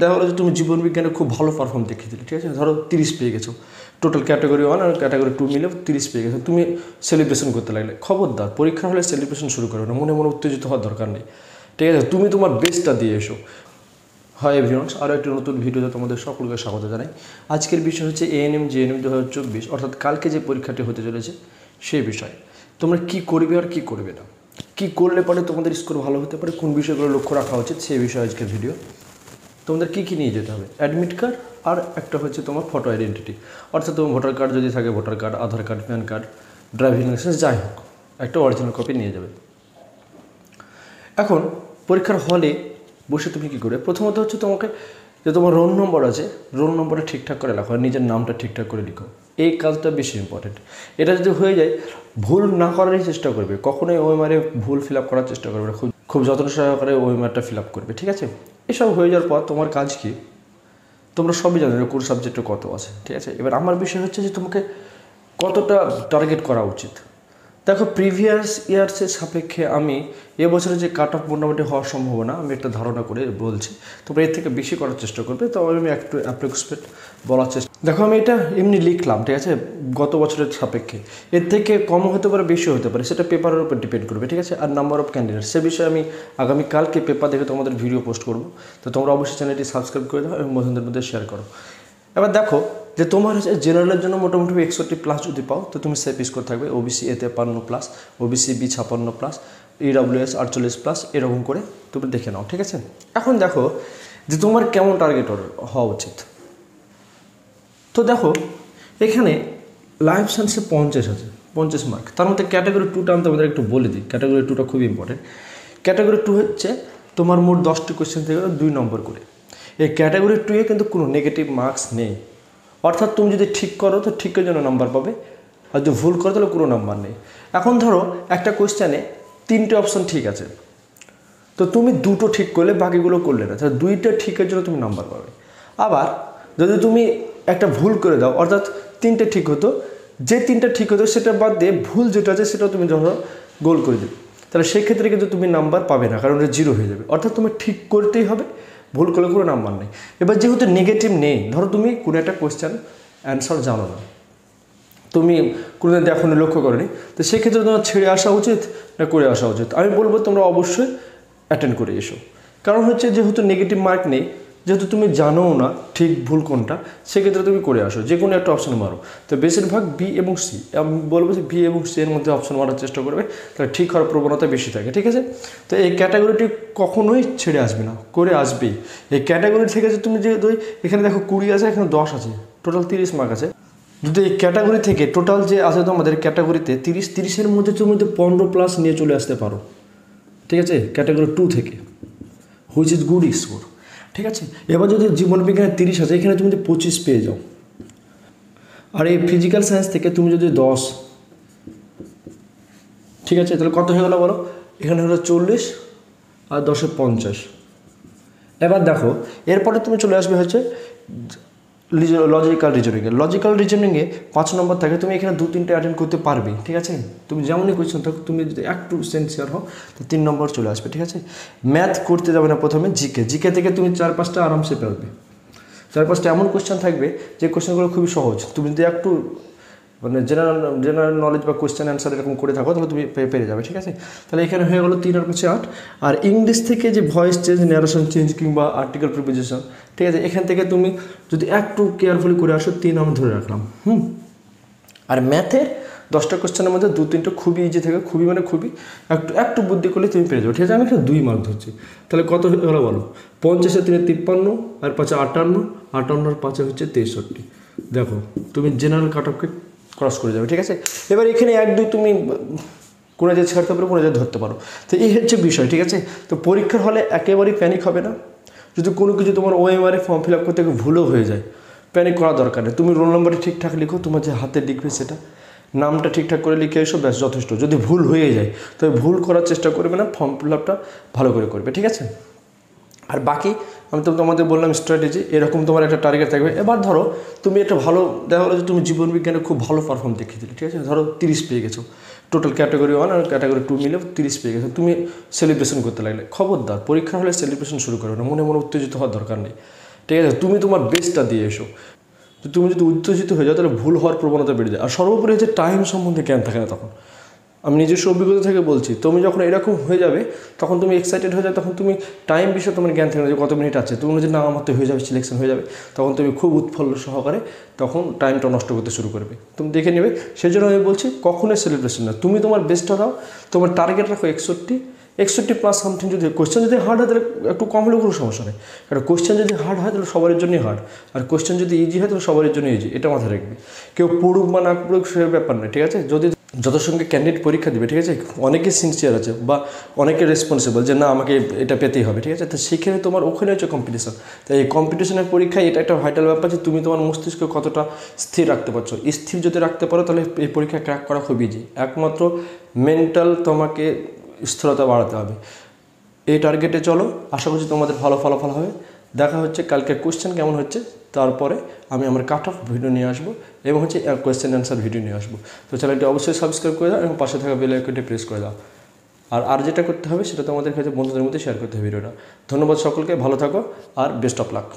দেখা হলো যে তুমি জীবনবিজ্ঞানে খুব ভালো পারফর্ম দেখিয়ে দিলে, ঠিক আছে, ধরো 30 পেয়ে গেছো, টোটাল ক্যাটাগরি 1 আর ক্যাটাগরি 2 মিলে 30 পেয়ে গেছো, তুমি সেলিব্রেশন করতে লাগলে। খবরদার, পরীক্ষা হলে সেলিব্রেশন শুরু করবে না, মনে মনে উত্তেজিত হওয়ার দরকার নেই, ঠিক আছে, তুমি তোমার বেস্টটা দিয়ে এসো। হাই এভরিওয়ান, আরও একটি নতুন ভিডিওতে তোমাদের সকলকে স্বাগত জানাই। আজকের বিষয় হচ্ছে এএনএম জিএনএম 2024, অর্থাৎ কালকে যে পরীক্ষাটি হতে চলেছে সেই বিষয়। তোমরা কি করবে আর কি করবে না, কি করলে পরে তোমাদের স্কোর ভালো হতে পারে, কোন বিষয়গুলো লক্ষ্য রাখা উচিত সেই বিষয়ে আজকের ভিডিও। তোমাদের কী কী নিয়ে যেতে হবে, অ্যাডমিট কার্ড আর একটা হচ্ছে তোমার ফটো আইডেন্টিটি, অর্থাৎ তোমার ভোটার কার্ড যদি থাকে voter card, Aadhaar card, pan card, driving licence, যাই হোক একটা অরিজিনাল কপি নিয়ে যাবে। এখন পরীক্ষার হলে বসে তুমি কী করবে, প্রথমত হচ্ছে তোমাকে যে তোমার রোল নম্বর আছে, রোল নম্বরটা ঠিকঠাক করে লেখো, নিজের নামটা ঠিকঠাক করে লিখো, এই কাজটা বেশি ইম্পর্টেন্ট। এটা যদি হয়ে যায়, ভুল না করারই চেষ্টা করবে, কখনোই ওএমআরে ভুল ফিল আপ করার চেষ্টা করবে না, খুব যত্ন সহকারে ওএমআরটা ফিল আপ করবে, ঠিক আছে। এসব হয়ে যাওয়ার পর তোমার কাজ কি, তোমরা সবই জানো কোন সাবজেক্টে কত আছে, ঠিক আছে। এবার আমার বিষয় হচ্ছে যে তোমাকে কতটা টার্গেট করা উচিত। দেখো, প্রিভিয়াস ইয়ার্সের সাপেক্ষে আমি এবছরে যে কাট অফ মোটামুটি হওয়ার সম্ভাবনা আমি একটা ধারণা করে বলছি, তোমরা এর থেকে বেশি করার চেষ্টা করবে, তবে আমি একটু অ্যাপ্রক্সিমেট বলার চেষ্টা। দেখো, আমি এটা এমনি লিখলাম, ঠিক আছে, গত বছরের সাপেক্ষে এর থেকে কম হতে পারে, বেশি হতে পারে, সেটা পেপারের উপর ডিপেন্ড করবে, ঠিক আছে। আর নাম্বার অফ ক্যান্ডিডেট, সে বিষয়ে আমি আগামীকালকে পেপার দেখে তোমাদের ভিডিও পোস্ট করবো, তো তোমরা অবশ্যই চ্যানেলটি সাবস্ক্রাইব করে দাও এবং বন্ধুদের মধ্যে শেয়ার করো। এবার দেখো যে তোমার হচ্ছে জেনারেলের জন্য মোটামুটি 61+ যদি পাও তো তুমি সেফ স্কোর থাকবে, OBC A 53+, OBC B 56+, EWS 48+, এরকম করে তুমি দেখে নাও, ঠিক আছে। এখন দেখো যে তোমার কেমন টার্গেট হওয়া উচিত। তো দেখো এখানে লাইফ সায়েন্সে 50 আছে, 50 মার্ক, তার মধ্যে ক্যাটাগরি 2টা আমি তোমাদের একটু বলে দিই। ক্যাটাগরি 2টা খুবই ইম্পর্টেন্ট। ক্যাটাগরি 2 হচ্ছে তোমার মোট 10টি কোয়েশ্চেন থেকে 2 নম্বর করে। এই ক্যাটাগরি 2-এ কিন্তু কোনো নেগেটিভ মার্কস নেই, অর্থাৎ তুমি যদি ঠিক করো তো ঠিকের জন্য নাম্বার পাবে, আর যদি ভুল করো তাহলে কোনো নাম্বার নেই। এখন ধরো একটা কোয়েশ্চেনে 3টে অপশন ঠিক আছে, তো তুমি 2টো ঠিক করলে, বাকিগুলো করলে না, তাহলে 2টা ঠিকের জন্য তুমি নাম্বার পাবে। আবার যদি তুমি একটা ভুল করে দাও, অর্থাৎ 3টে ঠিক হতো, যে 3টা ঠিক হতো সেটা বাদ দিয়ে ভুল যেটা আছে সেটাও তুমি ধরো গোল করে দেবে, তাহলে সেক্ষেত্রে কিন্তু তুমি নাম্বার পাবে না, কারণ ওটা 0 হয়ে যাবে। অর্থাৎ তুমি ঠিক করতেই হবে, ভুল করলে কোনো নাম্বার নেই। এবার যেহেতু নেগেটিভ নেই, ধরো তুমি কোনো একটা কোয়েশ্চেন অ্যান্সার জানো না, তুমি কোনোদিন এখনো লক্ষ্য করোনি, তো সেক্ষেত্রে তোমার ছেড়ে আসা উচিত না করে আসা উচিত। আমি বলবো তোমরা অবশ্যই অ্যাটেন্ড করে এসো, কারণ হচ্ছে যেহেতু নেগেটিভ মার্ক নেই, যেহেতু তুমি জানো না ঠিক ভুল কোনটা, সেক্ষেত্রে তুমি করে আসো, যে কোনো একটা অপশন মারো। তো বেশিরভাগ বি এবং সি, আমি বলবো যে বি এবং সি এর মধ্যে অপশন মারার চেষ্টা করবে, তাহলে ঠিক হওয়ার প্রবণতা বেশি থাকে, ঠিক আছে। তো এই ক্যাটাগরিটি কখনোই ছেড়ে আসবে না, করে আসবেই। এই ক্যাটাগরি থেকে যে তুমি যেহেতু এখানে দেখো 20 আছে, এখানে 10 আছে, টোটাল 30 মার্ক আছে। যদি এই ক্যাটাগরি থেকে টোটাল যে আছে তোমাদের ক্যাটাগরিতে 30-30-এর মধ্যে তুমি 15+ নিয়ে চলে আসতে পারো, ঠিক আছে, ক্যাটাগরি 2 থেকে, হুইচ ইজ গুড স্কোর, ঠিক আছে। এবার যদি জীবনবিজ্ঞানে 30 আছে, এখানে তুমি যদি 25 পেয়ে যাও, আর এই ফিজিক্যাল সায়েন্স থেকে তুমি যদি 10, ঠিক আছে, তাহলে কত হয়ে গেলো বলো, এখানে হলো 40 আর 10-এ 50। এবার দেখো এরপরে তুমি চলে আসবে হচ্ছে লজিক্যাল রিজনিংয়ে। লজিক্যাল রিজনিংয়ে 5 নম্বর থাকে, তুমি এখানে 2-3টে অ্যাটেন্ড করতে পারবে, ঠিক আছে। তুমি যেমনই কোয়েশ্চেন থাকো, তুমি যদি একটু সেন্সিয়ার হও তো 3 নম্বর চলে আসবে, ঠিক আছে। ম্যাথ করতে যাবে না প্রথমে, জিকে থেকে তুমি 4-5টা আরামসে পারবে। 4-5টা এমন কোয়েশ্চেন থাকবে যে কোয়েশ্চেনগুলো খুবই সহজ, তুমি যদি একটু মানে জেনারেল নলেজ বা কোয়েশ্চেন অ্যান্সার এরকম করে থাকো তাহলে তুমি পেরে যাবে, ঠিক আছে। তাহলে এখানে হয়ে গেলো 3 আর 5 8। আর ইংলিশ থেকে যে ভয়েস চেঞ্জ, ন্যারেশন চেঞ্জ কিংবা আর্টিকেল প্রিপোজিশন, ঠিক আছে, এখান থেকে তুমি যদি একটু কেয়ারফুলি করে আসো 3 আমি ধরে রাখলাম। আর ম্যাথের 10টা কোয়েশ্চেনের মধ্যে 2-3টা খুবই ইজি থাকে, খুবই মানে খুবই, একটু বুদ্ধি করলে তুমি পেরে যাবে, ঠিক আছে। আমি এখানে 2 মার্ক ধরছি, তাহলে কত হলো বলো, 50-এ 3 53 আর 5-এ 58, 58 আর 5-এ হচ্ছে 63। দেখো তুমি জেনারেল কাট অফকে ক্রস করে যাবে, ঠিক আছে। এবার এখানে 1-2 তুমি কোনো যে ছাড়তে পারো, কোনো যে ধরতে পারো, তো এই হচ্ছে বিষয়, ঠিক আছে। তো পরীক্ষার হলে একেবারেই প্যানিক হবে না। যদি কোনো কিছু তোমার ওএমআরে ফর্ম ফিল আপ করতে ভুলও হয়ে যায়, প্যানিক করার দরকার নেই। তুমি রোল নম্বরটা ঠিকঠাক লিখো, তোমার যে হাতে লিখবে সেটা নামটা ঠিকঠাক করে লিখে এসো, ব্যাস যথেষ্ট। যদি ভুল হয়ে যায় তবে ভুল করার চেষ্টা করবে না, ফর্ম ফিল আপটা ভালো করে করবে, ঠিক আছে। আর বাকি আমি তো তোমাদের বললাম স্ট্র্যাটেজি, এরকম তোমার একটা টার্গেট থাকবে। এবার ধরো তুমি একটা ভালো, দেখা হলো যে তুমি জীবনবিজ্ঞানে খুব ভালো পারফর্ম দেখিয়ে দিলে, ঠিক আছে, ধরো 30 পেয়ে গেছো, টোটাল ক্যাটাগরি 1 আর ক্যাটাগরি 2 মিলে 30 পেয়ে গেছো, তুমি সেলিব্রেশন করতে লাগলে। খবরদার, পরীক্ষা হলে সেলিব্রেশন শুরু করবে না, মনে মনে উত্তেজিত হওয়ার দরকার নেই, ঠিক আছে, তুমি তোমার বেস্টটা দিয়ে এসো। তো তুমি যদি উত্তেজিত হয়ে যাও তাহলে ভুল হওয়ার প্রবণতা বেড়ে যায়। আর সর্বোপরি হচ্ছে টাইম সম্বন্ধে জ্ঞান থাকে না তখন। আমি নিজস্ব অভিজ্ঞতা থেকে বলছি, তুমি যখন এরকম হয়ে যাবে তখন তুমি এক্সাইটেড হয়ে যাবে, তখন তুমি টাইম বিষয়ে তোমার জ্ঞান থাকে না যে কত মিনিট আছে, তুমি যে না আমার তো হয়ে যাবে, সিলেকশন হয়ে যাবে, তখন তুমি খুব উৎফুল্ল সহকারে তখন টাইমটা নষ্ট করতে শুরু করবে, তুমি দেখে নেবে। সেই জন্য আমি বলছি কখনোই সেলিব্রেশন না, তুমি তোমার বেস্টটা দাও, তোমার টার্গেট রাখো 61 প্লাস সামথিং। যদি কোয়েশ্চেন যদি হার্ড হয় তাহলে একটু কম হলেও কোনো সমস্যা নেই, কারণ কোয়েশ্চেন যদি হার্ড হয় তাহলে সবার জন্যই হার্ড, আর কোয়েশ্চেন যদি ইজি হয় তাহলে সবার জন্য ইজি, এটা মাথায় রাখবে। কেউ পড়ুক বা না পড়ুক সে ব্যাপার নয়, ঠিক আছে। যদি যত সঙ্গে ক্যান্ডিডেট পরীক্ষা দেবে, ঠিক আছে, অনেকে সিনসিয়ার আছে বা অনেকে রেসপন্সিবল যে না আমাকে এটা পেতেই হবে, ঠিক আছে, তো সেখানে তোমার ওখানে হচ্ছে কম্পিটিশন। তাই এই কম্পিটিশনের পরীক্ষায় এটা একটা ভাইটাল ব্যাপার যে তুমি তোমার মস্তিষ্ক কতটা স্থির রাখতে পারছো। স্থির যদি রাখতে পারো তাহলে এই পরীক্ষা ক্র্যাক করা খুব ইজি। একমাত্র মেন্টাল তোমাকে স্থিরতা বাড়াতে হবে। এই টার্গেটে চলো, আশা করছি তোমাদের ভালো ফলাফল হবে। দেখা হচ্ছে কালকে কোয়েশ্চেন কেমন হচ্ছে, তারপরে আমি আমার কাট অফ ভিডিও নিয়ে আসবো এবং হচ্ছে কোয়েশ্চেন অ্যান্সার ভিডিও নিয়ে আসবো। তো চ্যানেলটি অবশ্যই সাবস্ক্রাইব করে দাও এবং পাশে থাকা বেল আইকনটি প্রেস করে দাও। আর যেটা করতে হবে সেটা তোমাদের কাছে বন্ধুদের মধ্যে শেয়ার করতে হবে ভিডিওটা। ধন্যবাদ সকলকে, ভালো থাকো আর বেস্ট অফ লাক।